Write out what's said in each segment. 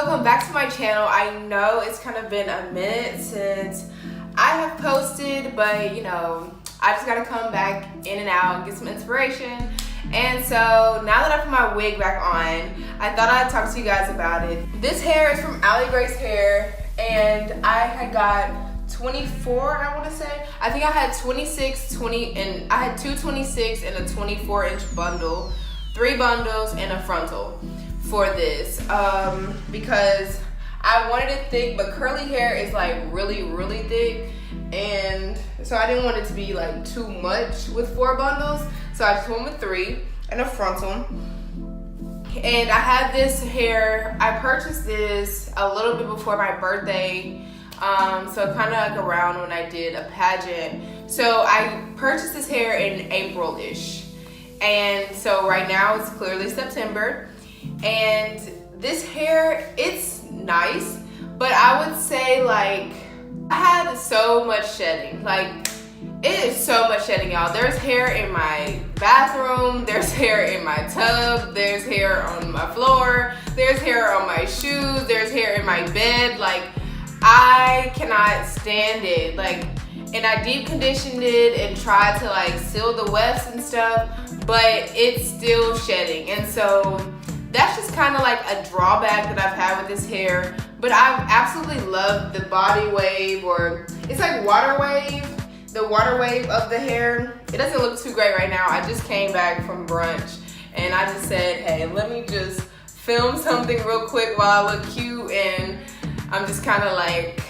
welcome back to my channel. I know it's kind of been a minute since I have posted, but you know, I just gotta come back in and out and get some inspiration. And so now that I put my wig back on, I thought I'd talk to you guys about it. This hair is from HAiR, and I had got 24, I want to say. I think I had 26, 20, and I had two 26 and a 24-inch bundle, 3 bundles and a frontal for this because I wanted it thick, but curly hair is like really thick, and so I didn't want it to be like too much with 4 bundles, so I just went with 3 and a frontal. And I had this hair, I purchased this a little bit before my birthday, so kind of like around when I did a pageant. So I purchased this hair in April-ish, and so right now it's clearly September, and this hair, it's nice, but I would say like I had so much shedding. Like, it is so much shedding, y'all. There's hair in my bathroom, there's hair in my tub, there's hair on my floor, there's hair on my shoes, there's hair in my bed. Like, I cannot stand it. Like, and I deep conditioned it and tried to like seal the wefts and stuff, but it's still shedding. And so that's just kind of like a drawback that I've had with this hair. But I've absolutely loved the body wave, or it's like water wave, the water wave of the hair. It doesn't look too great right now. I just came back from brunch and I just said, hey, let me just film something real quick while I look cute, and I'm just kind of like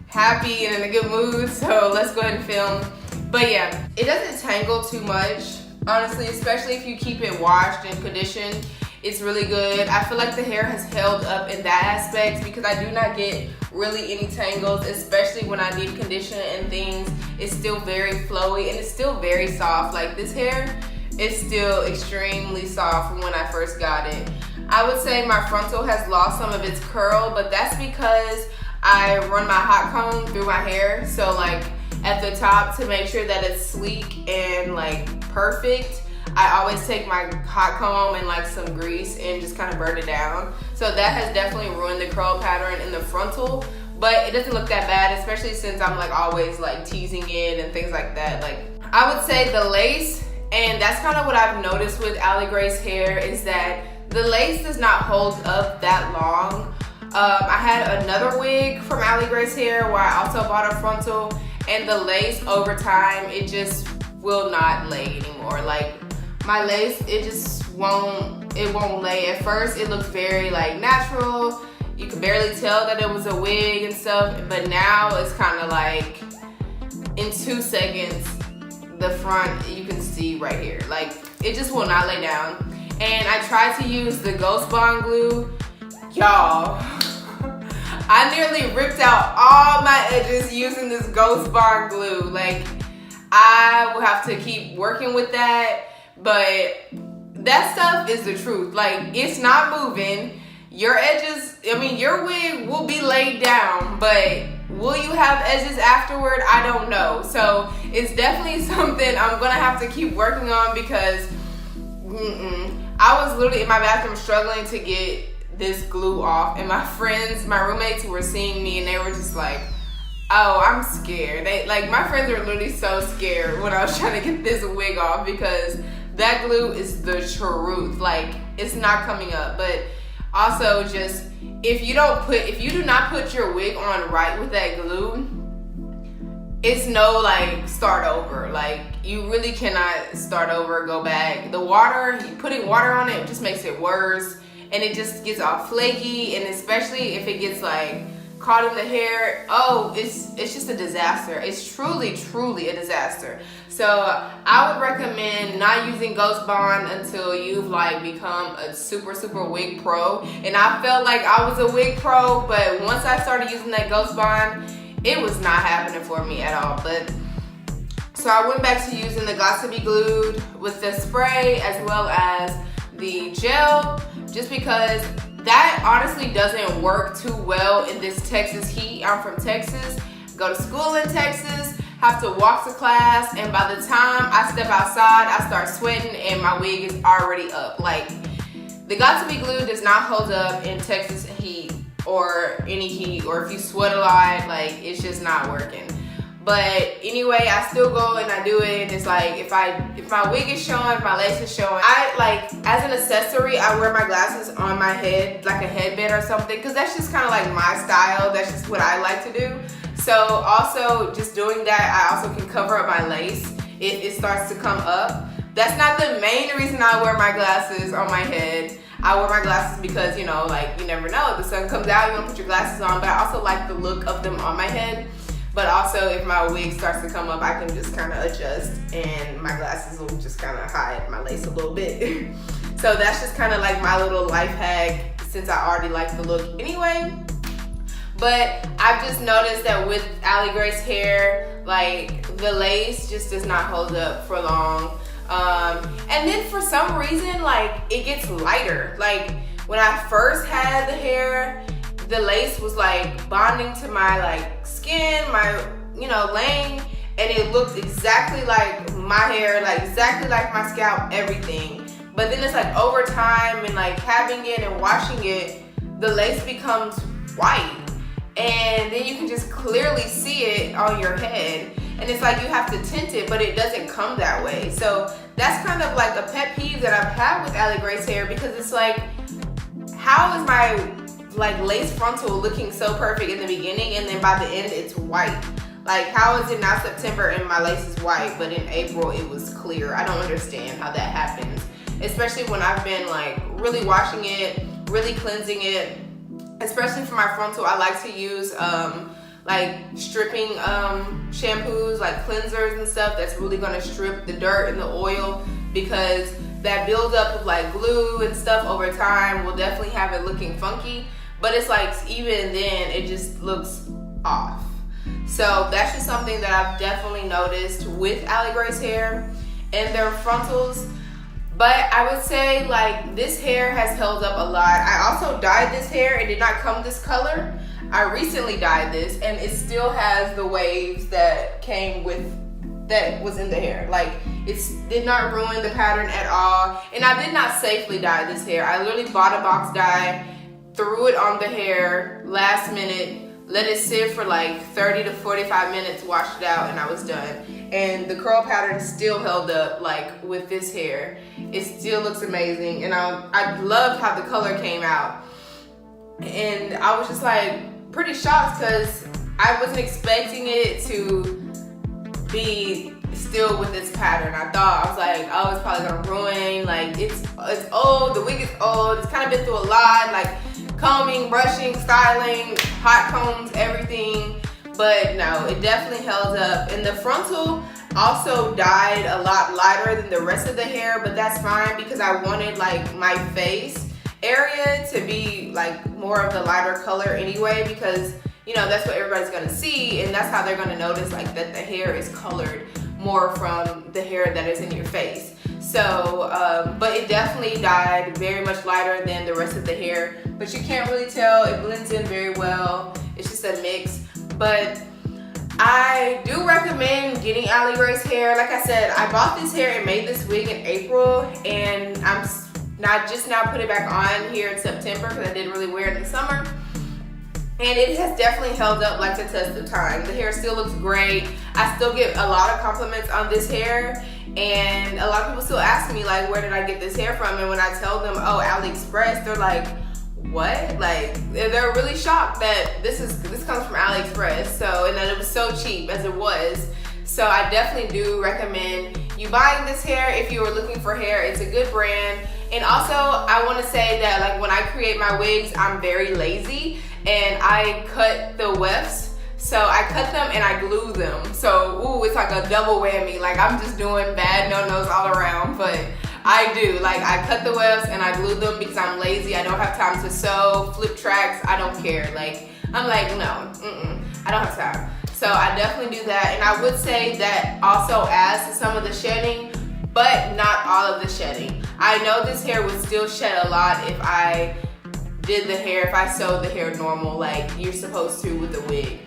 happy and in a good mood, so let's go ahead and film. But yeah, it doesn't tangle too much, honestly, especially if you keep it washed and conditioned. It's really good. I feel like the hair has held up in that aspect because I do not get really any tangles, especially when I deep condition it and things. It's still very flowy and it's still very soft. Like, this hair is still extremely soft from when I first got it. I would say my frontal has lost some of its curl, but that's because I run my hot comb through my hair. So like at the top, to make sure that it's sleek and like perfect, I always take my hot comb and like some grease and just kind of burn it down. So that has definitely ruined the curl pattern in the frontal, but it doesn't look that bad, especially since I'm like always like teasing it and things like that. Like, I would say the lace, and that's kind of what I've noticed with HAiR's hair, is that the lace does not hold up that long. I had another wig from HAiR's hair where I also bought a frontal, and the lace over time, it just will not lay anymore. Like, my lace, it just won't lay. At first it looked very like natural, you could barely tell that it was a wig and stuff, but now it's kind of like in 2 seconds the front, you can see right here, like it just will not lay down. And I tried to use the Ghost Bond glue, y'all. I nearly ripped out all my edges using this Ghost Bond glue. Like, I will have to keep working with that. But that stuff is the truth. Like, it's not moving. Your edges, I mean, your wig will be laid down, but will you have edges afterward? I don't know. So it's definitely something I'm gonna have to keep working on, because I was literally in my bathroom struggling to get this glue off, and my friends, my roommates were seeing me and they were just like, oh, I'm scared. Like, my friends were literally so scared when I was trying to get this wig off, because that glue is the truth. Like, it's not coming up. But also, just if you do not put your wig on right with that glue, it's no like start over. Like, you really cannot start over, go back. The water, putting water on it just makes it worse, and it just gets all flaky, and especially if it gets like caught in the hair, oh, it's just a disaster. It's truly a disaster. So I would recommend not using Ghost Bond until you've like become a super wig pro. And I felt like I was a wig pro, but once I started using that Ghost Bond, it was not happening for me at all. But so I went back to using the Got2b Glued with the spray as well as the gel, just because that honestly doesn't work too well in this Texas heat. I'm from Texas, go to school in Texas, have to walk to class, and by the time I step outside, I start sweating and my wig is already up. Like, the Got2b Glue does not hold up in Texas heat or any heat, or if you sweat a lot, like it's just not working. But anyway, I still go and I do it, and it's like if my wig is showing, if my lace is showing, I like, as an accessory, I wear my glasses on my head, like a headband or something, because that's just kind of like my style. That's just what I like to do. So also just doing that, I also can cover up my lace if it starts to come up. That's not the main reason I wear my glasses on my head. I wear my glasses because, you know, like you never know, the sun comes out, you want to put your glasses on, but I also like the look of them on my head. But also, if my wig starts to come up, I can just kind of adjust, and my glasses will just kind of hide my lace a little bit. So that's just kind of like my little life hack, since I already like the look anyway. But I've just noticed that with Allie Grace hair, like the lace just does not hold up for long. And then for some reason, like it gets lighter. Like when I first had the hair, the lace was like bonding to my like skin, my, you know, laying, and it looked exactly like my hair, like exactly like my scalp, everything. But then it's like over time and like having it and washing it, the lace becomes white, and then you can just clearly see it on your head, and it's like you have to tint it, but it doesn't come that way. So that's kind of like a pet peeve that I've had with Allie Grace hair, because it's like, how is my like lace frontal looking so perfect in the beginning, and then by the end it's white? Like, how is it now September and my lace is white, but in April it was clear? I don't understand how that happens, especially when I've been like really washing it, really cleansing it. Especially for my frontal, I like to use like stripping shampoos, like cleansers and stuff that's really gonna strip the dirt and the oil, because that buildup of like glue and stuff over time will definitely have it looking funky. But it's like, even then, it just looks off. So that's just something that I've definitely noticed with Allie Grace hair and their frontals. But I would say like this hair has held up a lot. I also dyed this hair. It did not come this color. I recently dyed this, and it still has the waves that came with, that was in the hair. Like, it did not ruin the pattern at all. And I did not safely dye this hair. I literally bought a box dye, threw it on the hair last minute, let it sit for like 30 to 45 minutes, washed it out, and I was done. And the curl pattern still held up. Like with this hair, it still looks amazing. And I loved how the color came out. And I was just like pretty shocked, because I wasn't expecting it to be still with this pattern. I was like, oh, it's probably gonna ruin, like it's old, the wig is old, it's kind of been through a lot, like combing, brushing, styling, hot combs, everything. But no, it definitely held up. And the frontal also dyed a lot lighter than the rest of the hair, but that's fine, because I wanted like my face area to be like more of the lighter color anyway, because you know that's what everybody's gonna see, and that's how they're gonna notice like that the hair is colored more from the hair that is in your face. So but it definitely dyed very much lighter than the rest of the hair, but you can't really tell. It blends in very well. It's just a mix. But I do recommend getting Allie Grace hair. Like I said, I bought this hair and made this wig in April, and I'm not just now put it back on here in September, because I didn't really wear it in the summer. And it has definitely held up like the test of time. The hair still looks great. I still get a lot of compliments on this hair, and a lot of people still ask me like, where did I get this hair from? And when I tell them, oh, AliExpress, they're like, what? Like, they're really shocked that this comes from AliExpress. So, and that it was so cheap as it was. So I definitely do recommend you buying this hair if you are looking for hair. It's a good brand. And also, I want to say that like when I create my wigs, I'm very lazy, and I cut the wefts. So I cut them and I glue them. So, ooh, it's like a double whammy. Like, I'm just doing bad no-nos all around, but I do. Like, I cut the wefts and I glue them because I'm lazy. I don't have time to sew, flip tracks. I don't care. Like, I'm like, no, I don't have time. So I definitely do that. And I would say that also adds to some of the shedding, but not all of the shedding. I know this hair would still shed a lot if I did the hair, if I sewed the hair normal, like you're supposed to with the wig.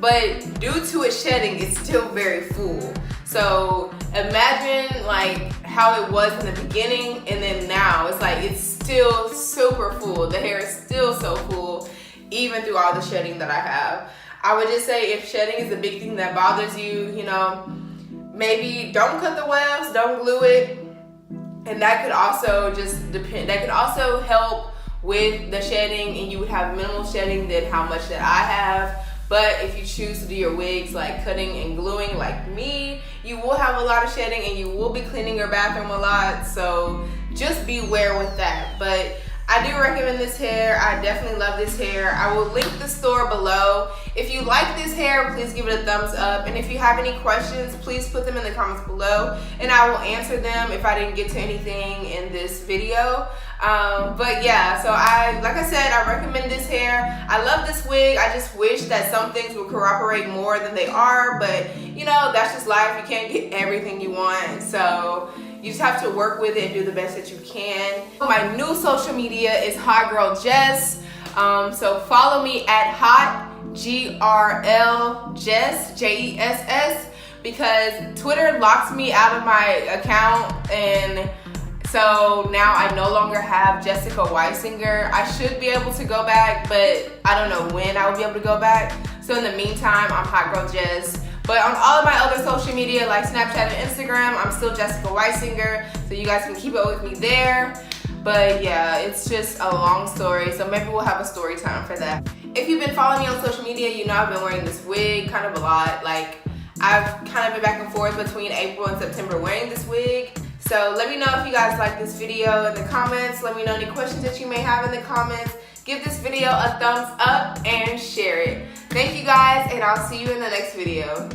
But due to it shedding, it's still very full. So imagine like how it was in the beginning, and then now it's like it's still super full. The hair is still so full, even through all the shedding that I have. I would just say if shedding is a big thing that bothers you, you know, maybe don't cut the wefts, don't glue it. And that could also just depend, that could also help with the shedding, and you would have minimal shedding than how much that I have. But if you choose to do your wigs like cutting and gluing like me, you will have a lot of shedding and you will be cleaning your bathroom a lot. So just beware with that. But I do recommend this hair. I definitely love this hair. I will link the store below. If you like this hair, please give it a thumbs up. And if you have any questions, please put them in the comments below and I will answer them if I didn't get to anything in this video. But yeah, so like I said, I recommend this hair. I love this wig. I just wish that some things would cooperate more than they are, but you know, that's just life. You can't get everything you want. So you just have to work with it and do the best that you can. My new social media is Hot Girl Jess. So follow me at Hot GRL Jess, JESS, because Twitter locked me out of my account, and so now I no longer have JESSiKA WYSiNGER. I should be able to go back, but I don't know when I will be able to go back. So in the meantime, I'm Hot Girl Jess. But on all of my other social media like Snapchat and Instagram, I'm still JESSiKA WYSiNGER, so you guys can keep up with me there. But yeah, it's just a long story, so maybe we'll have a story time for that. If you've been following me on social media, you know I've been wearing this wig kind of a lot. Like, I've kind of been back and forth between April and September wearing this wig. So let me know if you guys like this video in the comments. Let me know any questions that you may have in the comments. Give this video a thumbs up and share it. Thank you guys, and I'll see you in the next video.